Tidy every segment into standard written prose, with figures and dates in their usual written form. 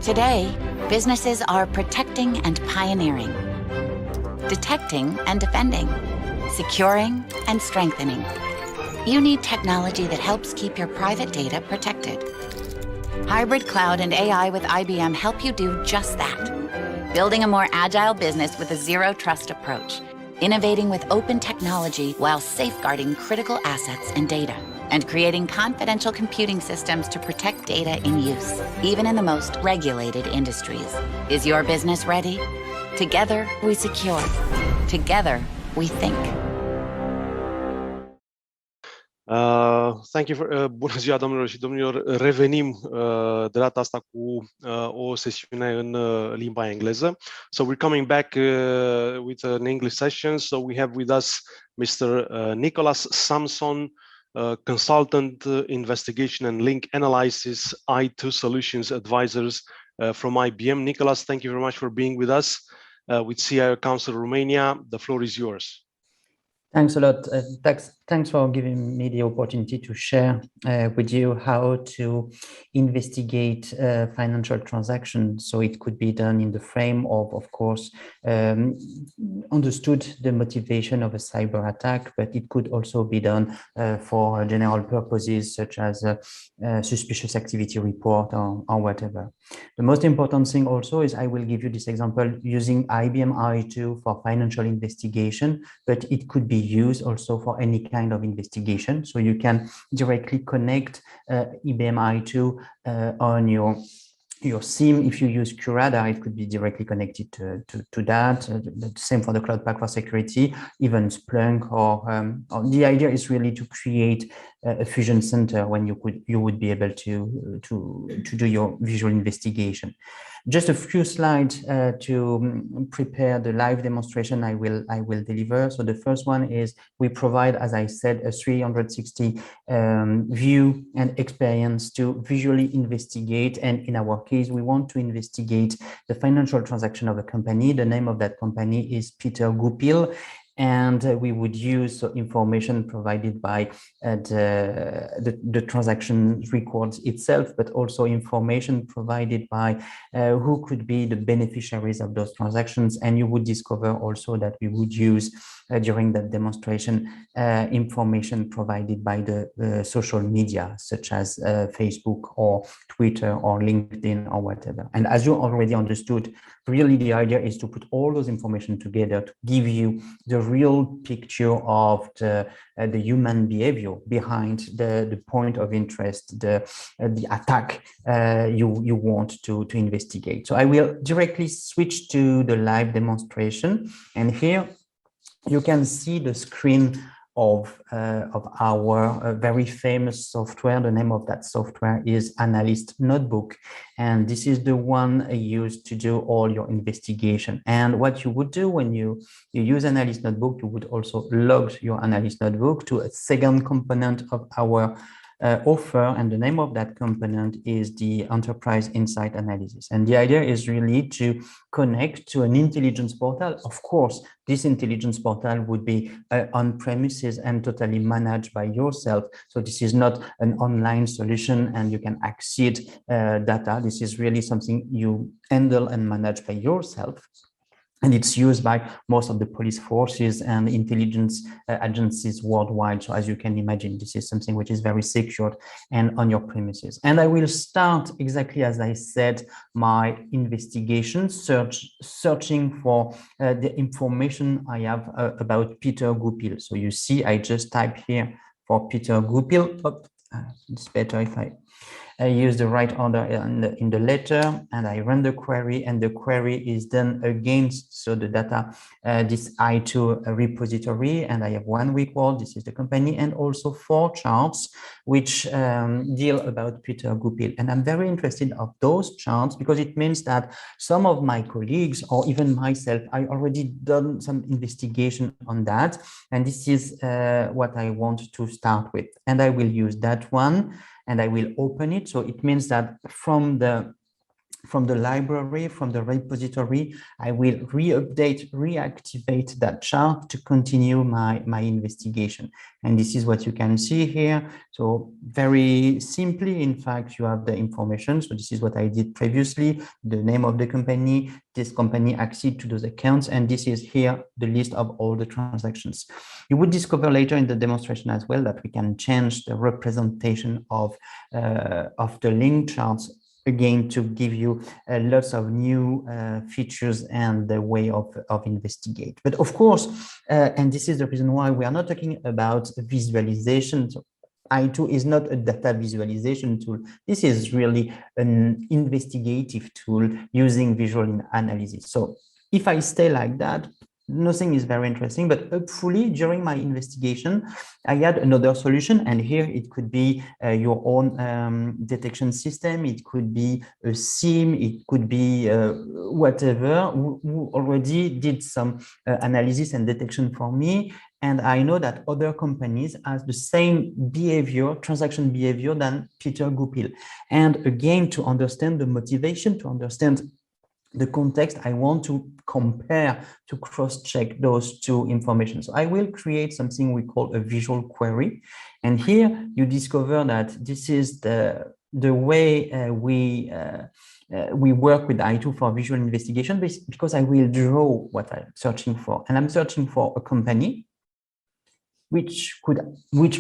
Today, businesses are protecting and pioneering, detecting and defending, securing and strengthening. You need technology that helps keep your private data protected. Hybrid cloud and AI with IBM help you do just that. Building a more agile business with a zero trust approach, innovating with open technology while safeguarding critical assets and data, and creating confidential computing systems to protect data in use, even in the most regulated industries. Is your business ready? Together, we secure. Together, we think. Thank you for, bună ziua, domnilor și domnilor. Revenim de data asta cu o sesiune în limba engleză. So we're coming back with an English session. So we have with us Mr. Nicolas SAMSON, consultant, investigation and link analysis, I2 solutions advisors from IBM. Nicolas, thank you very much for being with us with CIO Council Romania. The floor is yours. Thanks a lot. Thanks for giving me the opportunity to share with you how to investigate financial transactions. So it could be done in the frame of course, understood the motivation of a cyber attack, but it could also be done for general purposes such as a suspicious activity report or whatever. The most important thing also is I will give you this example using IBM i2 for financial investigation, but it could be used also for any kind of investigation. So you can directly connect IBM i2 on your SIM. If you use QRadar, it could be directly connected to that. The same for the Cloud Pak for security, even Splunk or the idea is really to create a fusion center when you would be able to do your visual investigation. Just a few slides to prepare the live demonstration I will deliver. So the first one is we provide, as I said, a 360 view and experience to visually investigate. And in our case, we want to investigate the financial transaction of a company. The name of that company is Peter Gupil. And we would use information provided by the transaction records itself, but also information provided by who could be the beneficiaries of those transactions. And you would discover also that we would use during that demonstration information provided by the social media, such as Facebook or Twitter or LinkedIn or whatever. And as you already understood, really the idea is to put all those information together to give you the real picture of the human behavior behind the point of interest, the attack you want to investigate. So I will directly switch to the live demonstration, and here you can see the screen of our very famous software. The name of that software is Analyst Notebook, and this is the one used to do all your investigation. And what you would do when you use Analyst Notebook, you would also log your Analyst Notebook to a second component of our offer, and the name of that component is the Enterprise Insight Analysis. And the idea is really to connect to an intelligence portal. Of course, this intelligence portal would be on premises and totally managed by yourself. So this is not an online solution and you can access data. This is really something you handle and manage by yourself. And it's used by most of the police forces and intelligence agencies worldwide. So as you can imagine, this is something which is very secure and on your premises. And I will start exactly as I said, my investigation, searching for the information I have about Peter Gupil. So you see, I just type here for Peter Gupil. It's better if I use the right order in the letter, and I run the query, and the query is done against the data, this I2 repository, and I have one record, this is the company, and also 4 charts which deal about Peter Gupil. And I'm very interested of those charts because it means that some of my colleagues or even myself, I already done some investigation on that, and this is what I want to start with. And I will use that one, and I will open it. So it means that from the from the library, from the repository, I will reactivate that chart to continue my investigation. And this is what you can see here. So very simply, in fact, you have the information. So this is what I did previously, the name of the company, this company accede to those accounts, and this is here the list of all the transactions. You would discover later in the demonstration as well that we can change the representation of the link charts, again, to give you lots of new features and the way of investigate. But of course, and this is the reason why we are not talking about visualization. So I2 is not a data visualization tool. This is really an investigative tool using visual analysis. So if I stay like that, nothing is very interesting, but hopefully during my investigation, I had another solution. And here it could be your own detection system. It could be a SIM. It could be whatever who already did some analysis and detection for me. And I know that other companies have the same behavior, transaction behavior than Peter Goupil. And again, to understand the motivation, to understand the context, I want to compare, to cross-check those two information. So I will create something we call a visual query. And here you discover that this is the way we work with I2 for visual investigation, because I will draw what I'm searching for. And I'm searching for a company which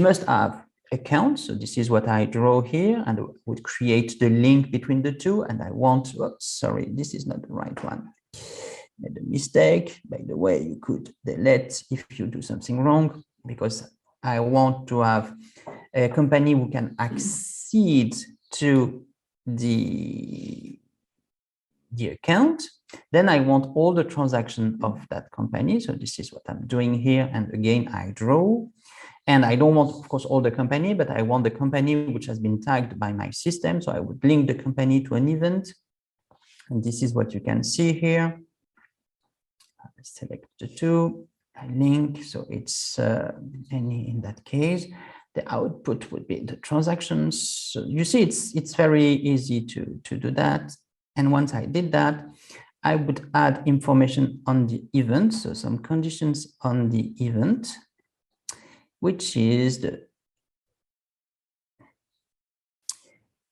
must have accounts. So this is what I draw here, and I would create the link between the two. And I want, sorry, this is not the right one. Made a mistake. By the way, you could delete if you do something wrong, because I want to have a company who can accede to the account. Then I want all the transactions of that company. So this is what I'm doing here. And again, I draw. And I don't want, of course, all the company, but I want the company which has been tagged by my system. So I would link the company to an event. And this is what you can see here. I select the two, I link. So it's any in that case. The output would be the transactions. So you see, it's very easy to do that. And once I did that, I would add information on the event. So some conditions on the event, which is the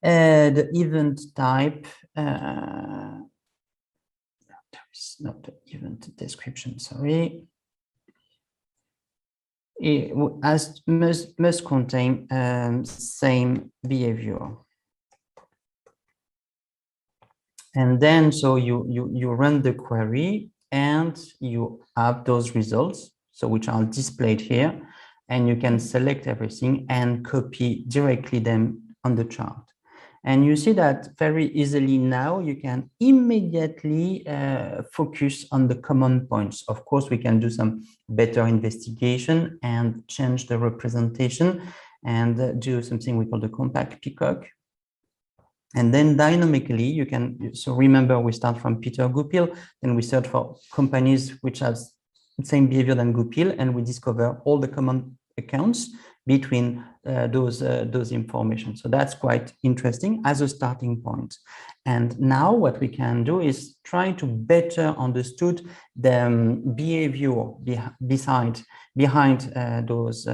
event type. There is not the event description, sorry. It must contain same behavior. And then, so you run the query and you have those results, so which are displayed here. And you can select everything and copy directly them on the chart. And you see that very easily now you can immediately focus on the common points. Of course, we can do some better investigation and change the representation and do something we call the compact peacock. And then dynamically you can, so remember we start from Peter Goupil, then we search for companies which have same behavior than Goupil, and we discover all the common accounts between those information. So that's quite interesting as a starting point. And now what we can do is try to better understood the behavior behind those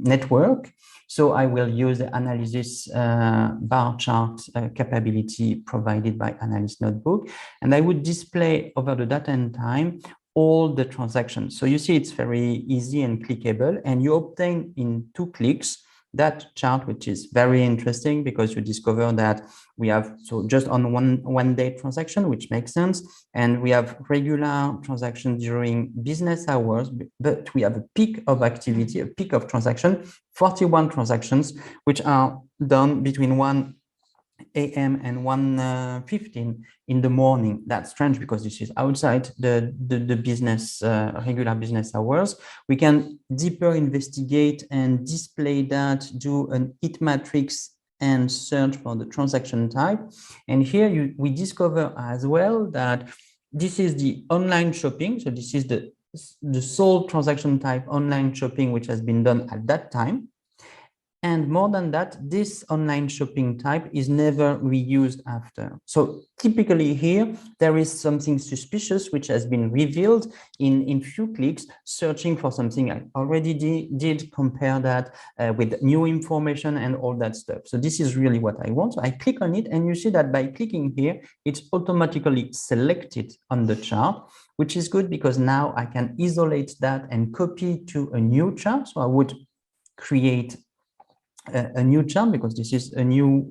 network. So I will use the analysis bar chart capability provided by Analyst Notebook, and I would display over the data and time all the transactions. So you see it's very easy and clickable, and you obtain in 2 clicks that chart, which is very interesting because you discover that we have, so just on one day transaction, which makes sense. And we have regular transactions during business hours, but we have a peak of activity, a peak of transaction, 41 transactions, which are done between 1 a.m. and 1:15 in the morning. That's strange because this is outside the business, regular business hours. We can deeper investigate and display that, do an heat matrix and search for the transaction type. And here we discover as well that this is the online shopping. So this is the sole transaction type online shopping, which has been done at that time. And more than that, this online shopping type is never reused after. So typically here, there is something suspicious which has been revealed in few clicks, searching for something I already did, compare that with new information and all that stuff. So this is really what I want. So I click on it, and you see that by clicking here, it's automatically selected on the chart, which is good because now I can isolate that and copy to a new chart. So I would create a new chart because this is a new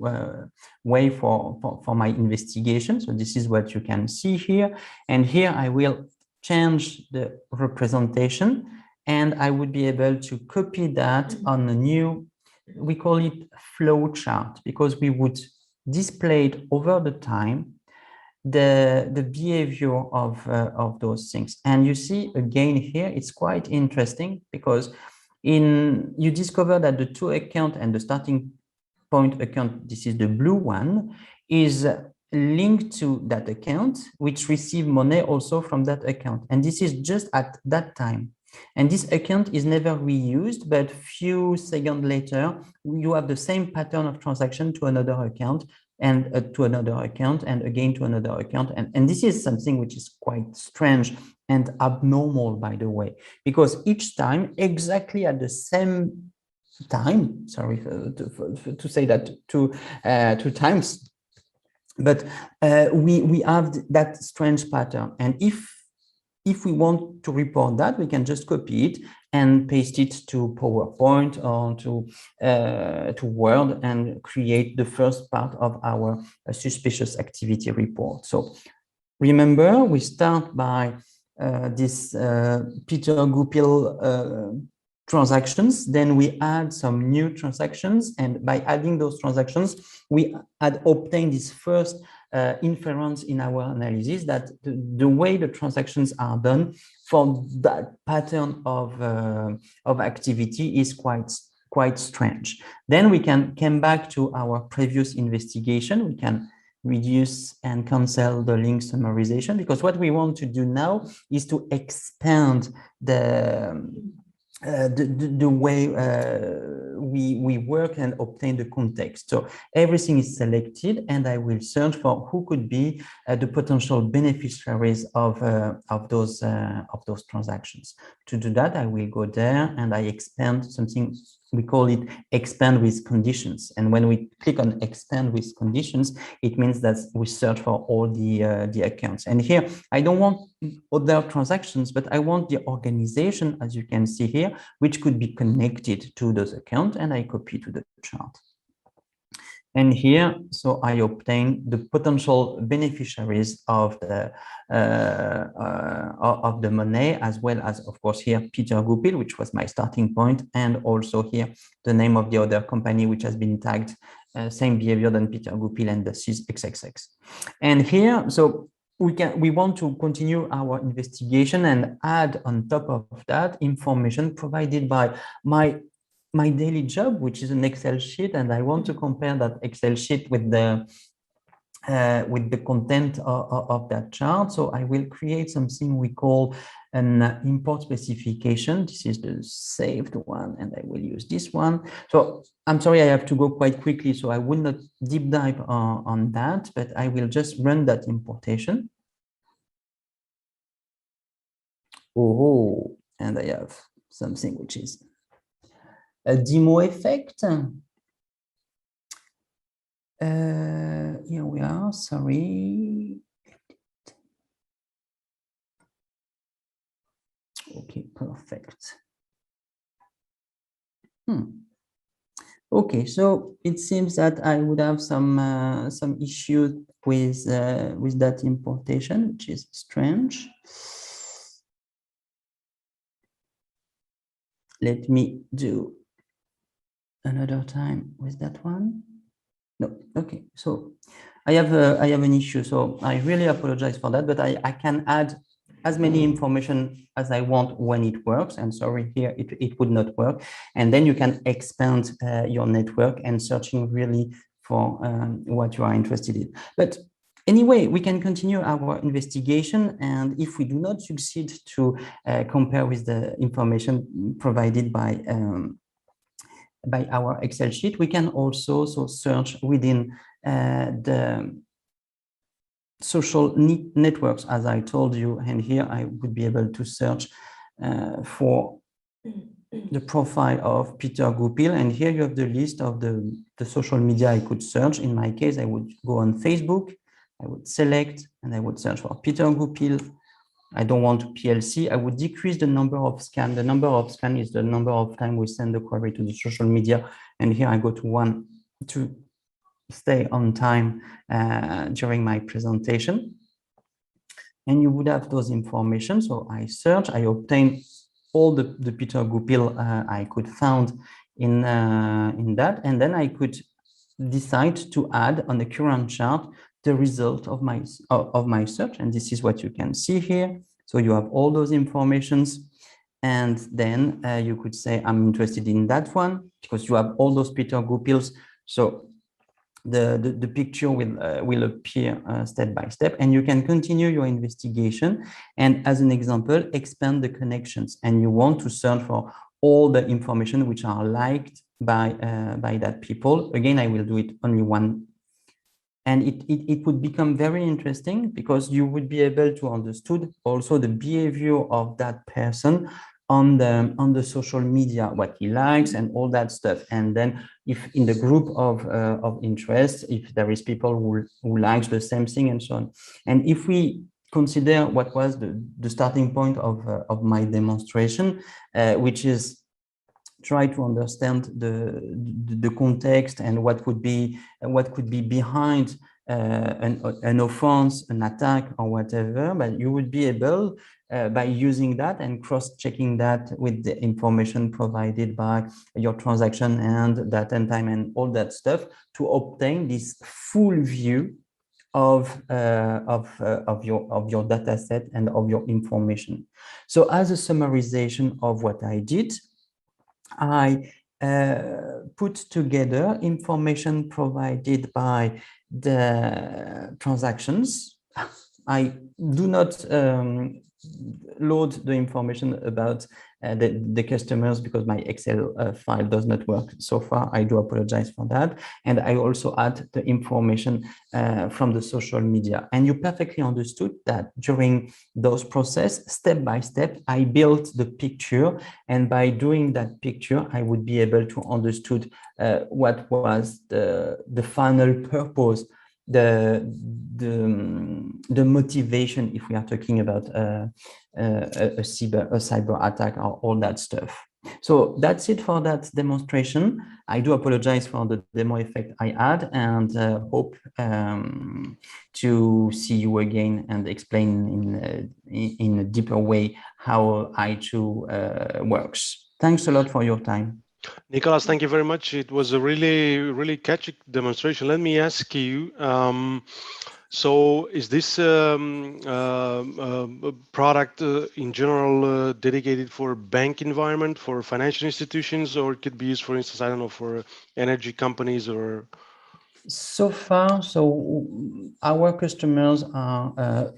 way for my investigation. So this is what you can see here. And here I will change the representation, and I would be able to copy that on a new, we call it flow chart, because we would display it over the time, the behavior of those things. And you see again here, it's quite interesting because you discover that the to account and the starting point account, this is the blue one, is linked to that account, which receive money also from that account. And this is just at that time. And this account is never reused, but few seconds later, you have the same pattern of transaction to another account, and to another account, and again to another account. And this is something which is quite strange and abnormal, by the way, because each time, exactly at the same time, sorry to say that two times, but we have that strange pattern. And if we want to report that, we can just copy it and paste it to PowerPoint or to Word and create the first part of our suspicious activity report. So remember, we start by this Peter Goupil transactions, then we add some new transactions, and by adding those transactions, we had obtained this first inference in our analysis that the way the transactions are done for that pattern of activity is quite strange. Then we can come back to our previous investigation. We can reduce and cancel the link summarization, because what we want to do now is to expand the way we work and obtain the context. So everything is selected, and I will search for who could be the potential beneficiaries of those transactions. To do that, I will go there and I expand something. We call it expand with conditions. And when we click on expand with conditions, it means that we search for all the accounts. And here, I don't want other transactions, but I want the organization, as you can see here, which could be connected to those accounts, and I copy to the chart. And here, so I obtain the potential beneficiaries of the money, as well as, of course, here Peter Goupil, which was my starting point, and also here the name of the other company which has been tagged, same behavior than Peter Goupil, and this is XXX. And here, so we want to continue our investigation and add on top of that information provided by my daily job, which is an Excel sheet, and I want to compare that Excel sheet with the content of that chart. So I will create something we call an import specification. This is the saved one, and I will use this one. So I'm sorry, I have to go quite quickly, so I will not deep dive on that, but I will just run that importation. Oh, and I have something which is a demo effect. Here we are, sorry. Okay, perfect. Okay, so it seems that I would have some issue with that importation, which is strange. Let me do another time with that one. No, okay. So I have an issue. So I really apologize for that, but I can add as many information as I want when it works. And sorry, here it would not work. And then you can expand your network and searching really for what you are interested in. But anyway, we can continue our investigation, and if we do not succeed to compare with the information provided by by our Excel sheet, we can also search within the social networks, as I told you. And here I would be able to search for the profile of Peter Goupil. And here you have the list of the social media I could search. In my case, I would go on Facebook, I would select, and I would search for Peter Goupil. I don't want PLC. I would decrease the number of scans. The number of scans is the number of time we send the query to the social media. And here I go to 1 to stay on time during my presentation. And you would have those information. So I search, I obtain all the Peter Goupil I could find in that. And then I could decide to add on the current chart the result of my search. And this is what you can see here. So you have all those informations. And then you could say, I'm interested in that one, because you have all those Peter Goupils. So the picture will appear step by step, and you can continue your investigation. And as an example, expand the connections. And you want to search for all the information which are liked by that people. Again, I will do it only one. And it would become very interesting, because you would be able to understand also the behavior of that person on the social media, what he likes and all that stuff. And then if in the group of interest, if there is people who likes the same thing and so on. And if we consider what was the starting point of my demonstration, which is try to understand the context and what could be behind an offense, an attack, or whatever, but you would be able, by using that and cross-checking that with the information provided by your transaction and date and time and all that stuff, to obtain this full view of your data set and of your information. So as a summarization of what I did, I put together information provided by the transactions. I do not load the information about the customers, because my Excel file does not work so far. I do apologize for that. And I also add the information from the social media. And you perfectly understood that during those process, step by step, I built the picture. And by doing that picture, I would be able to understand what was the final purpose, the motivation, if we are talking about a cyber attack or all that stuff. So that's it for that demonstration. I do apologize for the demo effect I had, and hope to see you again and explain in a deeper way how I2 works. Thanks a lot for your time. Nicolas, thank you very much. It was a really, really catchy demonstration. Let me ask you, so is this product in general dedicated for bank environment, for financial institutions, or it could be used, for instance, I don't know, for energy companies or? So far, so our customers are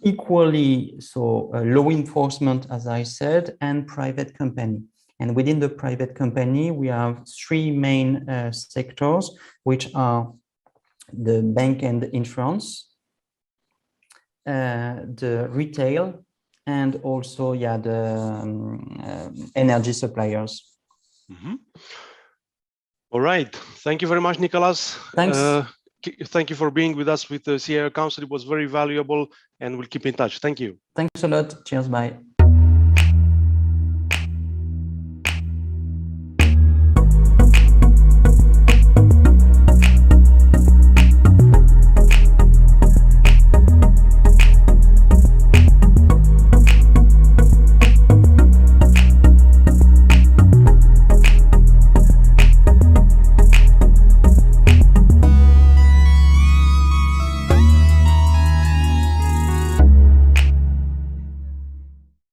equally law enforcement, as I said, and private company. And within the private company, we have three main sectors, which are the bank and insurance, the retail, and also the energy suppliers. Mm-hmm. All right. Thank you very much, Nicolas. Thanks. Thank you for being with us with the CIO Council. It was very valuable, and we'll keep in touch. Thank you. Thanks a lot. Cheers. Bye.